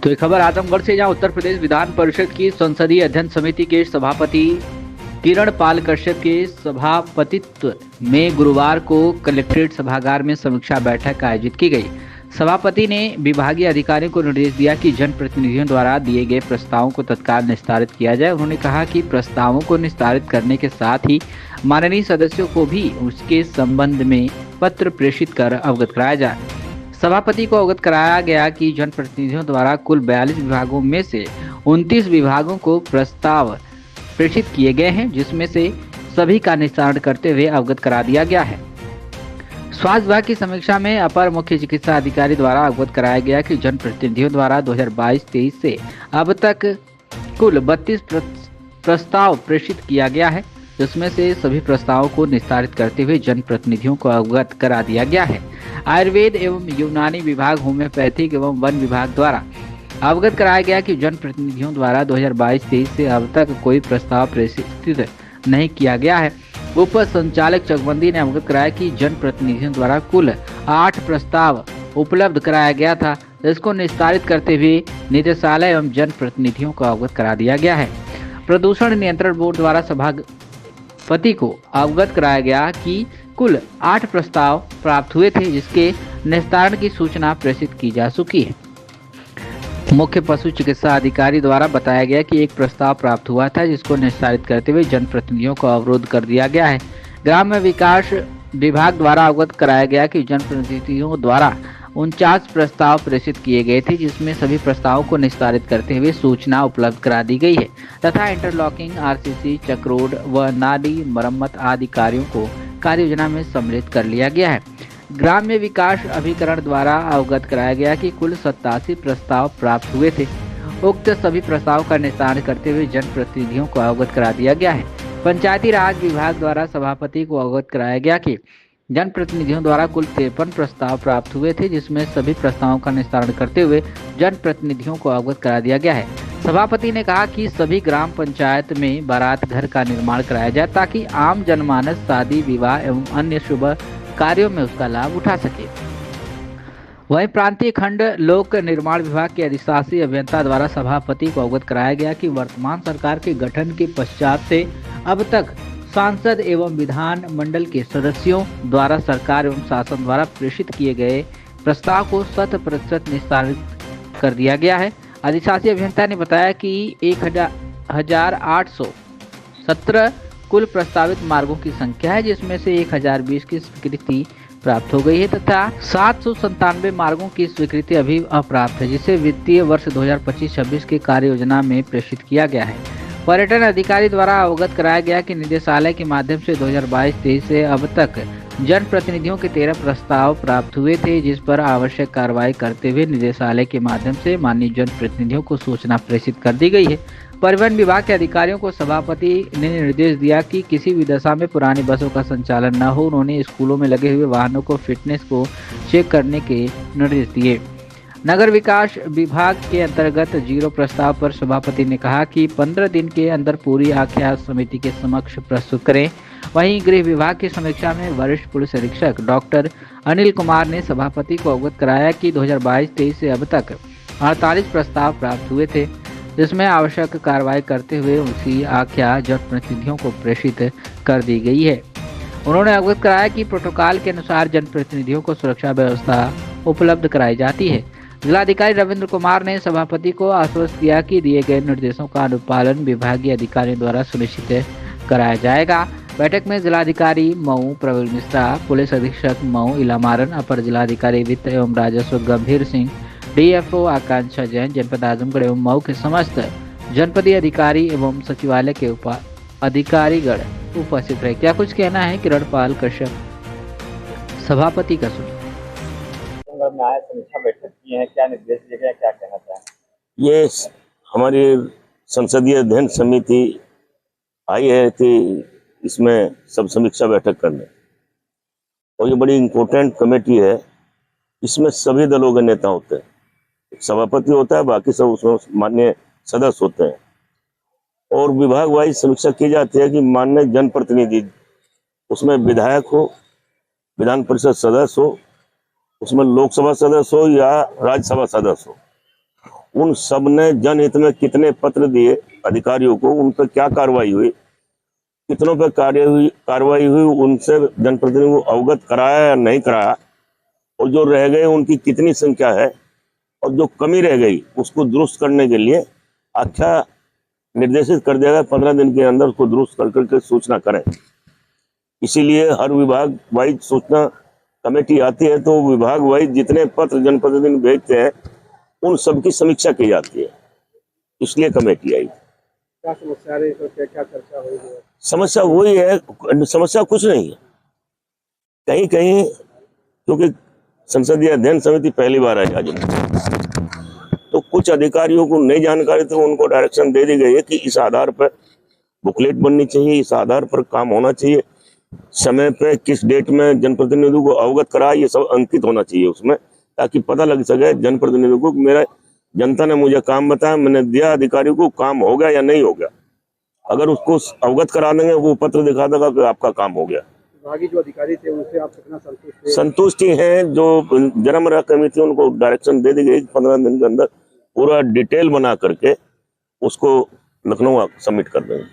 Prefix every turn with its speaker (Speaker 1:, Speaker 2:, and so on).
Speaker 1: तो ये खबर आजमगढ़ से, जहां उत्तर प्रदेश विधान परिषद की संसदीय अध्ययन समिति के सभापति किरण पाल कश्यप के सभापतित्व में गुरुवार को कलेक्ट्रेट सभागार में समीक्षा बैठक आयोजित की गई। सभापति ने विभागीय अधिकारियों को निर्देश दिया कि जनप्रतिनिधियों द्वारा दिए गए प्रस्तावों को तत्काल निस्तारित किया जाए। उन्होंने कहा कि प्रस्तावों को निस्तारित करने के साथ ही माननीय सदस्यों को भी उसके संबंध में पत्र प्रेषित कर अवगत कराया जाए। सभापति को अवगत कराया गया कि जनप्रतिनिधियों द्वारा कुल 42 विभागों में से 29 विभागों को प्रस्ताव प्रेषित किए गए हैं, जिसमें से सभी का निस्तारण करते हुए अवगत करा दिया गया है। स्वास्थ्य विभाग की समीक्षा में अपर मुख्य चिकित्सा अधिकारी द्वारा अवगत कराया गया कि जनप्रतिनिधियों द्वारा 2022-23 से अब तक कुल 32 प्रस्ताव प्रेषित किया गया है, जिसमें से सभी प्रस्तावों को निस्तारित करते हुए जनप्रतिनिधियों को अवगत करा दिया गया है। आयुर्वेद एवं यूनानी विभाग, होम्योपैथिक एवं वन विभाग द्वारा अवगत कराया गया कि जनप्रतिनिधियों द्वारा 2022-23 से अब तक कोई प्रस्ताव प्रेषित नहीं किया गया है। उप संचालक चकबंदी ने अवगत कराया कि जनप्रतिनिधियों द्वारा कुल 8 प्रस्ताव उपलब्ध कराया गया था, जिसको निस्तारित करते हुए निदेशालय एवं जनप्रतिनिधियों को अवगत करा दिया गया है। प्रदूषण नियंत्रण बोर्ड द्वारा सभापति को अवगत कराया गया कि कुल 8 प्रस्ताव प्राप्त हुए थे, जिसके निस्तारण की सूचना प्रेषित की जा चुकी है। मुख्य पशु चिकित्सा अधिकारी द्वारा बताया गया कि एक प्रस्ताव प्राप्त हुआ था, जिसको निस्तारित करते हुए जनप्रतिनिधियों को अवरोध कर दिया गया है। ग्राम्य विकास विभाग द्वारा अवगत कराया गया कि जनप्रतिनिधियों द्वारा 49 प्रस्ताव प्रेषित किए गए थे, जिसमें सभी प्रस्तावों को निस्तारित करते हुए सूचना उपलब्ध करा दी गई है तथा इंटरलॉकिंग, आरसीसी, चक्रोड व नाली मरम्मत आदि कार्यों को कार्य योजना में सम्मिलित कर लिया गया है। ग्राम्य विकास अभिकरण द्वारा अवगत कराया गया कि कुल 87 प्रस्ताव प्राप्त हुए थे। उक्त सभी प्रस्ताव का निस्तारण करते हुए जनप्रतिनिधियों को अवगत करा दिया गया है। पंचायती राज विभाग द्वारा सभापति को अवगत कराया गया कि जनप्रतिनिधियों द्वारा कुल 53 प्रस्ताव प्राप्त हुए थे, जिसमें सभी प्रस्तावों का निस्तारण करते हुए जनप्रतिनिधियों को अवगत करा दिया गया है। सभापति ने कहा कि सभी ग्राम पंचायत में बारात घर का निर्माण कराया जाए, ताकि आम जनमानस शादी, विवाह एवं अन्य शुभ कार्यों में उसका लाभ उठा सके। वहीं प्रांतीय खंड लोक निर्माण विभाग के अधिशासी अभियंता द्वारा सभापति को अवगत कराया गया कि वर्तमान सरकार के गठन के पश्चात से अब तक सांसद एवं विधान मंडल के सदस्यों द्वारा सरकार एवं शासन द्वारा प्रेषित किए गए प्रस्ताव को 100% निस्तारित कर दिया गया है। अधिशासी अभियंता ने बताया कि 1817 कुल प्रस्तावित मार्गों की संख्या है, जिसमें से 1020 की स्वीकृति प्राप्त हो गई है तथा 797 मार्गों की स्वीकृति अभी अप्राप्त है, जिसे वित्तीय वर्ष 2025-26 के कार्य योजना में प्रेषित किया गया है। पर्यटन अधिकारी द्वारा अवगत कराया गया कि निदेशालय के माध्यम से 2022-23 से अब तक जनप्रतिनिधियों के 13 प्रस्ताव प्राप्त हुए थे, जिस पर आवश्यक कार्रवाई करते हुए निदेशालय के माध्यम से माननीय जनप्रतिनिधियों को सूचना प्रेषित कर दी गई है। परिवहन विभाग के अधिकारियों को सभापति ने निर्देश दिया कि किसी भी दशा में पुरानी बसों का संचालन न हो। उन्होंने स्कूलों में लगे हुए वाहनों को फिटनेस को चेक करने के निर्देश दिए। नगर विकास विभाग के अंतर्गत 0 प्रस्ताव पर सभापति ने कहा कि 15 दिन के अंदर पूरी आख्या समिति के समक्ष प्रस्तुत करें। वहीं गृह विभाग की समीक्षा में वरिष्ठ पुलिस अधीक्षक डॉक्टर अनिल कुमार ने सभापति को अवगत कराया कि 2022-23 से अब तक 48 प्रस्ताव प्राप्त हुए थे, जिसमें आवश्यक कार्रवाई करते हुए उसी आख्या जनप्रतिनिधियों को प्रेषित कर दी गई है। उन्होंने अवगत कराया कि प्रोटोकॉल के अनुसार जनप्रतिनिधियों को सुरक्षा व्यवस्था उपलब्ध कराई जाती है। जिलाधिकारी रविंद्र कुमार ने सभापति को आश्वस्त किया कि दिए गए निर्देशों का अनुपालन विभागीय अधिकारियों द्वारा सुनिश्चित कराया जाएगा। बैठक में जिलाधिकारी मऊ प्रवीण मिश्रा, पुलिस अधीक्षक मऊ इलामारन, अपर जिलाधिकारी वित्त एवं राजस्व गंभीर सिंह, डीएफओ आकांक्षा जैन, जनपद आजमगढ़ एवं मऊ के समस्त जनपदीय अधिकारी एवं सचिवालय के अधिकारीगण उपस्थित रहे। क्या कुछ कहना है किरण पाल कश्यप सभापति का? सुनिए।
Speaker 2: में आए समीक्षा बैठक की है, क्या निर्देश दिए गए, क्या कहना चाहें?
Speaker 3: ये हमारी संसदीय अध्ययन समिति आई है कि इसमें सब समीक्षा बैठक करने, और ये बड़ी इम्पोर्टेंट कमेटी है। इसमें सभी दलों के नेता होते हैं, सभापति होता है, बाकी सब उसमें माननीय सदस्य होते हैं, और विभाग वाइज समीक्षा की जाती है कि माननीय जनप्रतिनिधि उसमें विधायक हो, विधान परिषद सदस्य हो, उसमें लोकसभा सदस्य हो या राज्यसभा सदस्य हो, उन सब ने जनहित में कितने पत्र दिए अधिकारियों को, उन पर क्या कार्रवाई हुई, कितनों पर कार्रवाई हुई, उनसे जनप्रतिनिधियों को अवगत कराया या नहीं कराया, और जो रह गए उनकी कितनी संख्या है, और जो कमी रह गई उसको दुरुस्त करने के लिए आख्या निर्देशित कर दिया गया 15 दिन के अंदर उसको दुरुस्त कर करके सूचना करें। इसीलिए हर विभाग वाइज सूचना कमेटी आती है, तो विभाग वाइज जितने पत्र जनप्रतिनिधि भेजते हैं उन सबकी समीक्षा की जाती है, इसलिए कमेटी आई।
Speaker 2: क्या समस्या रही, तो क्या चर्चा हुई है?
Speaker 3: समस्या वही है, समस्या कुछ नहीं है। कहीं कहीं क्योंकि संसदीय अध्ययन समिति पहली बार आई आज में, तो कुछ अधिकारियों को नई जानकारी थी, उनको डायरेक्शन दे दी गई है कि इस आधार पर बुकलेट बननी चाहिए, इस आधार पर काम होना चाहिए, समय पे किस डेट में जनप्रतिनिधियों को अवगत करा, ये सब अंकित होना चाहिए उसमें, ताकि पता लग सके जनप्रतिनिधियों को मेरा जनता ने मुझे काम बताया, मैंने दिया अधिकारियों को, काम हो गया या नहीं हो गया। अगर उसको अवगत करा देंगे, वो पत्र दिखा देगा कि आपका काम हो गया।
Speaker 2: विभागीय जो अधिकारी थे उनसे आप कितना संतुष्ट थे?
Speaker 3: संतुष्टि है, जो जन्म कमेटी उनको डायरेक्शन दे दी गई 15 दिन के अंदर पूरा डिटेल बना करके उसको लखनऊ सबमिट कर देंगे।